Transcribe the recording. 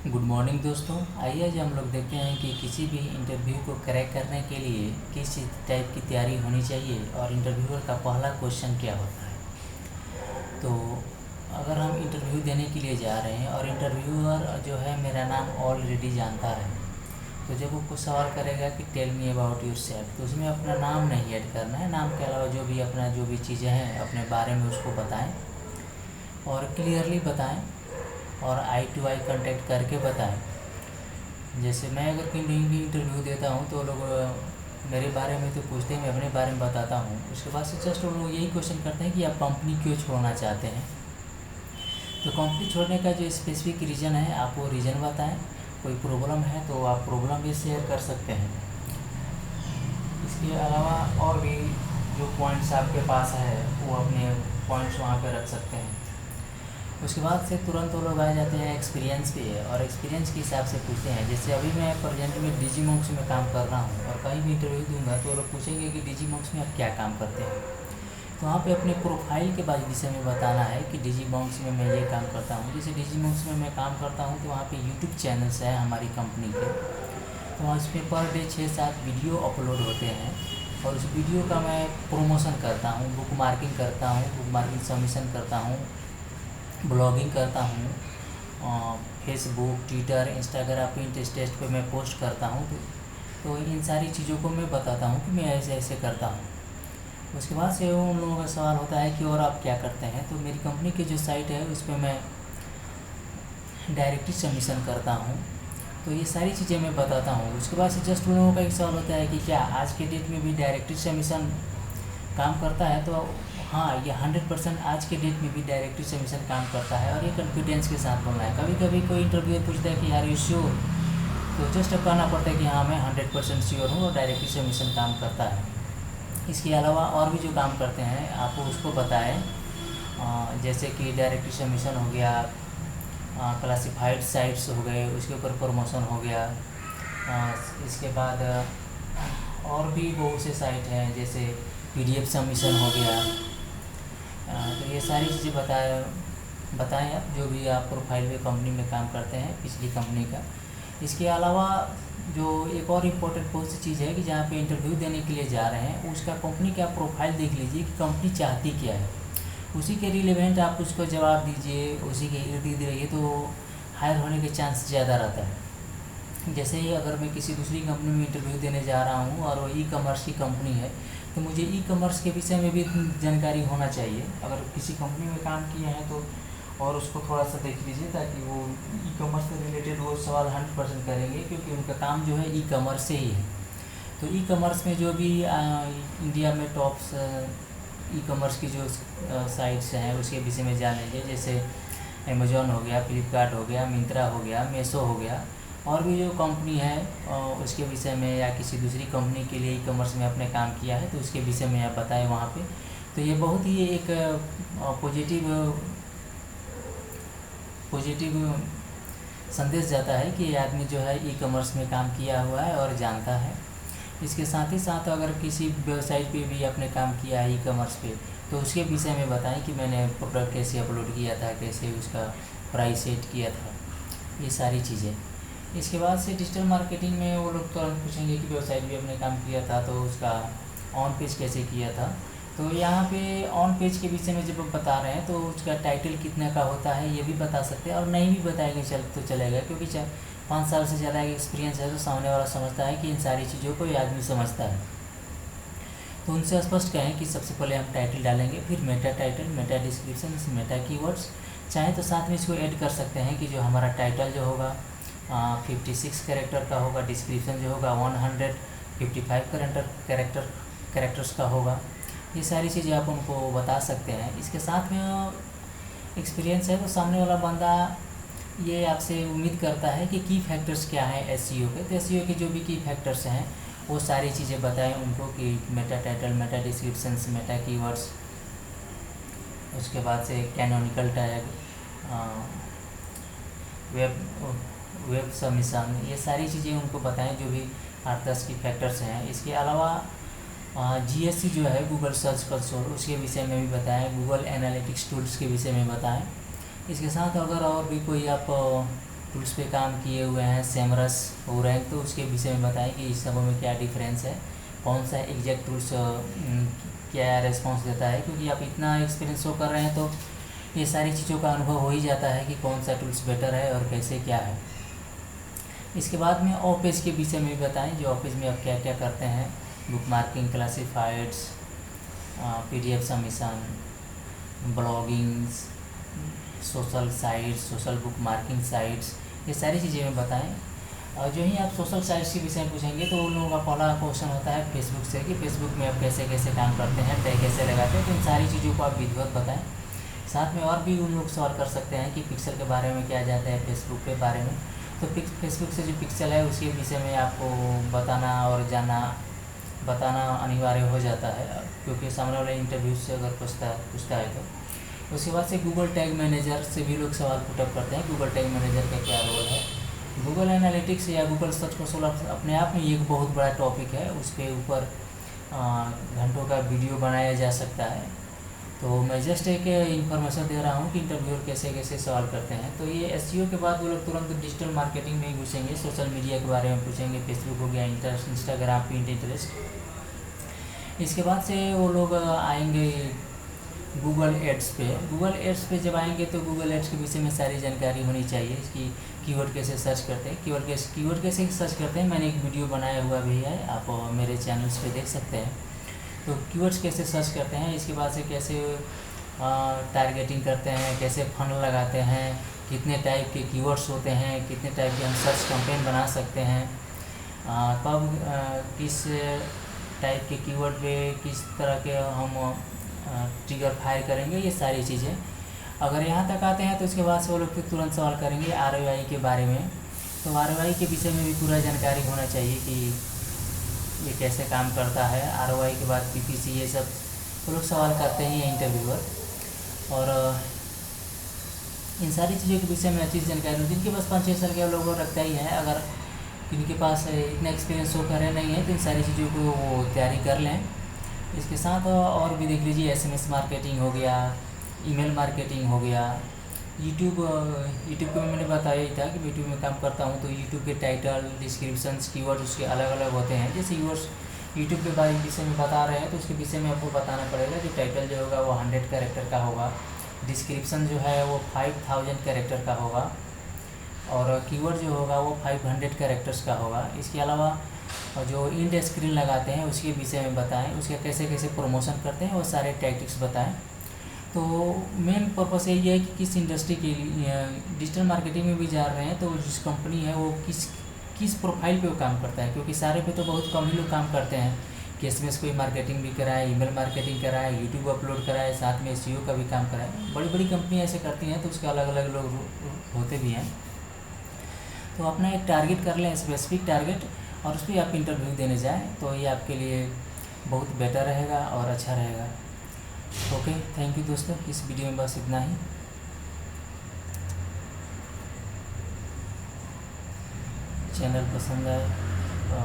Good morning दोस्तों। आइए आज हम लोग देखते हैं कि किसी भी इंटरव्यू को क्रैक करने के लिए किस टाइप की तैयारी होनी चाहिए और इंटरव्यूअर का पहला क्वेश्चन क्या होता है। तो अगर हम इंटरव्यू देने के लिए जा रहे हैं और इंटरव्यूअर जो है मेरा नाम ऑलरेडी जानता है, तो जब वो कुछ सवाल करेगा कि tell me about yourself, तो उसमें अपना नाम नहीं ऐड करना है। नाम के अलावा जो भी चीज़ें हैं अपने बारे में उसको बताएं और क्लियरली बताएं और आई टू आई कांटेक्ट करके बताएं। जैसे मैं अगर कहीं भी इंटरव्यू देता हूँ तो लोग मेरे बारे में तो पूछते हैं, मैं अपने बारे में बताता हूँ। उसके बाद से जस्ट वो लोग यही क्वेश्चन करते हैं कि आप कंपनी क्यों छोड़ना चाहते हैं। तो कंपनी छोड़ने का जो स्पेसिफिक रीज़न है आप वो रीज़न बताएं। कोई प्रॉब्लम है तो आप प्रॉब्लम भी शेयर कर सकते हैं। इसके अलावा और भी जो पॉइंट्स आपके पास है वो अपने पॉइंट्स वहाँ पे रख सकते हैं। उसके बाद से तुरंत वो लोग आ जाते हैं एक्सपीरियंस पे और एक्सपीरियंस के हिसाब से पूछते हैं। जैसे अभी मैं प्रेजेंट में डिजीमॉन्क्स में काम कर रहा हूँ और कहीं भी इंटरव्यू दूंगा तो वो लोग पूछेंगे कि डिजीमॉन्क्स में आप क्या काम करते हैं। तो वहाँ पे अपने प्रोफाइल के बाद विषय में बताना है कि डिजीमॉन्क्स में मैं ये काम करता हूँ। जैसे डिजीमॉन्क्स में मैं काम करता हूँ तो वहाँ पर यूट्यूब चैनल्स हैं हमारी कंपनी के, तो वहाँ उस पर पर डे 6-7 वीडियो अपलोड होते हैं और उस वीडियो का मैं प्रमोशन करता हूँ, बुक मार्किंग करता हूँ, बुक मार्किंग सबमिशन करता हूँ, ब्लॉगिंग करता हूँ, फेसबुक, ट्विटर, इंस्टाग्राम, पिंटरेस्ट पे मैं पोस्ट करता हूँ। तो इन सारी चीज़ों को मैं बताता हूँ कि मैं ऐसे ऐसे करता हूँ। उसके बाद से उन लोगों का सवाल होता है कि और आप क्या करते हैं। तो मेरी कंपनी की जो साइट है उस पर मैं डायरेक्टली सबमिशन करता हूँ। तो ये सारी चीज़ें मैं बताता हूँ। उसके बाद से जस्ट उन लोगों का एक सवाल होता है कि क्या आज के डेट में भी डायरेक्टली सबमिशन काम करता है। तो हाँ, ये 100% आज के डेट में भी डायरेक्टली सबमिशन काम करता है और ये कॉन्फिडेंस के साथ बोलना है। कभी कभी कोई इंटरव्यूअर पूछता है कि आर यू श्योर, तो जस्ट अब कहना पड़ता है कि हाँ मैं 100% श्योर हूँ और डायरेक्टली सबमिशन काम करता है। इसके अलावा और भी जो काम करते हैं आप उसको बताएं। जैसे कि डायरेक्टली सबमिशन हो गया, क्लासिफाइड साइट्स हो गए, उसके ऊपर प्रमोशन हो गया। इसके बाद और भी बहुत से साइट हैं जैसे PDF सबमिशन हो गया। तो ये सारी चीज़ें बताएं आप जो भी आप प्रोफाइल में कंपनी में काम करते हैं पिछली कंपनी का। इसके अलावा जो एक और इम्पोर्टेंट बहुत सी चीज़ है कि जहाँ पे इंटरव्यू देने के लिए जा रहे हैं उसका कंपनी का प्रोफाइल देख लीजिए कि कंपनी चाहती क्या है, उसी के रिलेवेंट आप उसको जवाब दीजिए, उसी के इर्द गिर्द रहिए तो हायर होने के चांस ज़्यादा रहता है। जैसे ही अगर मैं किसी दूसरी कंपनी में इंटरव्यू देने जा रहा हूँ और वो ई-कॉमर्स की कंपनी है तो मुझे ई-कॉमर्स के विषय में भी जानकारी होना चाहिए। अगर किसी कंपनी में काम किए हैं तो और उसको थोड़ा सा देख लीजिए ताकि वो ई-कॉमर्स से रिलेटेड वो सवाल 100% करेंगे, क्योंकि उनका काम जो है ई-कॉमर्स से ही है। तो ई-कॉमर्स में जो भी इंडिया में टॉप्स ई-कॉमर्स की जो साइट्स हैं उसके विषय में जान लीजिए। जैसे अमेज़ॉन हो गया, फ्लिपकार्ट हो गया, मिंत्रा हो गया, मीशो हो गया, और भी जो कंपनी है उसके विषय में, या किसी दूसरी कंपनी के लिए ई-कॉमर्स में आपने काम किया है तो उसके विषय में आप बताएं वहाँ पे। तो ये बहुत ही एक पॉजिटिव संदेश जाता है कि आदमी जो है ई-कॉमर्स में काम किया हुआ है और जानता है। इसके साथ ही साथ अगर किसी वेबसाइट पे भी आपने काम किया है ई-कॉमर्स पे तो उसके विषय में बताएं कि मैंने प्रोडक्ट कैसे अपलोड किया था, कैसे उसका प्राइस सेट किया था, ये सारी चीज़ें। इसके बाद से डिजिटल मार्केटिंग में वो लोग तुरंत पूछेंगे कि वेबसाइट भी अपने काम किया था तो उसका ऑन पेज कैसे किया था। तो यहाँ पे ऑन पेज के विषय में जब हम बता रहे हैं तो उसका टाइटल कितना का होता है ये भी बता सकते हैं, और नहीं भी बताएंगे तो चलेगा, क्योंकि 5 साल से ज़्यादा एक्सपीरियंस है तो सामने वाला समझता है कि इन सारी चीज़ों को ये आदमी समझता है। तो उनसे स्पष्ट कहें कि सबसे पहले हम टाइटल डालेंगे, फिर Meta title, Meta description, Meta keywords. चाहे तो साथ में इसको ऐड कर सकते हैं कि जो हमारा टाइटल जो होगा 56 कैरेक्टर का होगा, डिस्क्रिप्शन जो होगा 155 कैरेक्टर्स का होगा। ये सारी चीज़ें आप उनको बता सकते हैं। इसके साथ में एक्सपीरियंस है तो सामने वाला बंदा ये आपसे उम्मीद करता है कि की फैक्टर्स क्या हैं एसईओ के। तो एसईओ के जो भी की फैक्टर्स हैं वो सारी चीज़ें बताएं उनको कि Meta title, Meta descriptions, Meta keywords, उसके बाद से कैनोनिकल टैग, वेब सबमिशन, ये सारी चीज़ें उनको बताएं जो भी 8-10 की फैक्टर्स हैं। इसके अलावा GSC जो है गूगल सर्च कंसोल, उसके विषय में भी बताएं, गूगल एनालिटिक्स टूल्स के विषय में बताएं। इसके साथ अगर और भी कोई आप टूल्स पे काम किए हुए हैं, सेमरस, ओरैंक, तो उसके विषय में बताएं कि इस सबों में क्या डिफरेंस है, कौन सा एग्जैक्ट टूल्स क्या रेस्पॉन्स देता है। क्योंकि आप इतना एक्सपीरियंस शो कर रहे हैं तो ये सारी चीज़ों का अनुभव हो ही जाता है कि कौन सा टूल्स बेटर है और कैसे क्या है। इसके बाद में ऑफिस के विषय में भी बताएं, जो ऑफिस में आप क्या क्या करते हैं, book marking, classifieds, PDF submission, bloggings, social sites, social book marking sites, ये सारी चीज़ें में बताएं। और जो ही आप सोशल साइट्स के विषय में पूछेंगे तो उन लोगों का पहला क्वेश्चन होता है फेसबुक से, कि फेसबुक में आप कैसे कैसे काम करते हैं, टैग कैसे लगाते हैं, तो इन सारी चीज़ों को आप विधिवत बताएं। साथ में और भी उन लोग सवाल कर सकते हैं कि पिक्सल के बारे में क्या जाता है फेसबुक के बारे में, तो फेसबुक से जो पिक्सल है उसके विषय में आपको बताना अनिवार्य हो जाता है, क्योंकि सामने वाले इंटरव्यू से अगर पूछता है तो। उसके बाद से गूगल टैग मैनेजर से भी लोग सवाल पुटअप करते हैं, गूगल टैग मैनेजर का क्या रोल है। गूगल एनालिटिक्स या गूगल सर्च कंसोल अपने आप में एक बहुत बड़ा टॉपिक है, उसके ऊपर घंटों का वीडियो बनाया जा सकता है। तो मैं जस्ट एक इन्फॉर्मेशन दे रहा हूँ कि इंटरव्यूअर कैसे कैसे सवाल करते हैं। तो ये SEO के बाद वो लोग तुरंत डिजिटल मार्केटिंग में ही घुसेंगे, सोशल मीडिया के बारे में पूछेंगे, फेसबुक हो गया, इंस्टाग्राम, पिंटरेस्ट। इसके बाद से वो लोग आएंगे गूगल एड्स पे। गूगल एड्स पे जब आएंगे तो गूगल एड्स के विषय में सारी जानकारी होनी चाहिए कि कीवर्ड कैसे सर्च करते हैं, कीवर्ड कैसे सर्च करते हैं। मैंने एक वीडियो बनाया हुआ भी है, आप मेरे चैनल्स पे देख सकते हैं। तो कीवर्ड्स कैसे सर्च करते हैं, इसके बाद से कैसे टारगेटिंग करते हैं, कैसे फनल लगाते हैं, कितने टाइप के कीवर्ड्स होते हैं, कितने टाइप के हम सर्च कैंपेन बना सकते हैं, कब किस टाइप के कीवर्ड पे किस तरह के हम ट्रिगर फायर करेंगे, ये सारी चीज़ें। अगर यहाँ तक आते हैं तो इसके बाद से वो लोग फिर तुरंत सवाल करेंगे ROI के बारे में। तो ROI के विषय में भी पूरा जानकारी होना चाहिए कि ये कैसे काम करता है। ROI के बाद PPC, ये सब वो लोग सवाल करते हैं इंटरव्यूअर। और इन सारी चीज़ों के विषय में अच्छी जानकारी हो, जिनके पास 5-6 साल के लोगों को रखता ही है। अगर जिनके पास इतना एक्सपीरियंस शो करे नहीं है तो इन सारी चीज़ों को वो तैयारी कर लें। इसके साथ और भी देख लीजिए, SMS मार्केटिंग हो गया, ईमेल मार्केटिंग हो गया, यूट्यूब को मैंने बताया ही था कि यूट्यूब में काम करता हूँ। तो यूट्यूब के टाइटल, डिस्क्रिप्शंस, कीवर्ड उसके अलग अलग होते हैं। जैसे यूट्यूब के बारे विषय में बता रहे हैं तो उसके विषय में आपको बताना पड़ेगा कि टाइटल जो होगा वो 100 कैरेक्टर का होगा, डिस्क्रिप्शन जो है वो 5000 कैरेक्टर का होगा, और कीवर्ड जो होगा वो 500 कैरेक्टर्स का होगा। इसके अलावा जो इंड स्क्रीन लगाते हैं उसके विषय में बताएं, उसके कैसे कैसे प्रमोशन करते हैं वो सारे टैक्टिक्स बताएं। तो मेन पर्पस यही है कि किस इंडस्ट्री के लिए डिजिटल मार्केटिंग में भी जा रहे हैं तो जिस कंपनी है वो किस प्रोफाइल पे वो काम करता है, क्योंकि सारे पे तो बहुत कम ही लोग काम करते हैं कि SMS कोई मार्केटिंग भी कराए, ईमेल मार्केटिंग कराए, यूट्यूब अपलोड कराए, साथ में SEO का भी काम कराए। बड़ी बड़ी कंपनियाँ ऐसे करती हैं तो उसके अलग अलग लोग होते भी हैं। तो अपना एक टारगेट कर लें, स्पेसिफिक टारगेट, और उस पर आप इंटरव्यू देने जाएं तो ये आपके लिए बहुत बेटर रहेगा और अच्छा रहेगा। ओके, थैंक यू दोस्तों, इस वीडियो में बस इतना ही। चैनल पसंद आए तो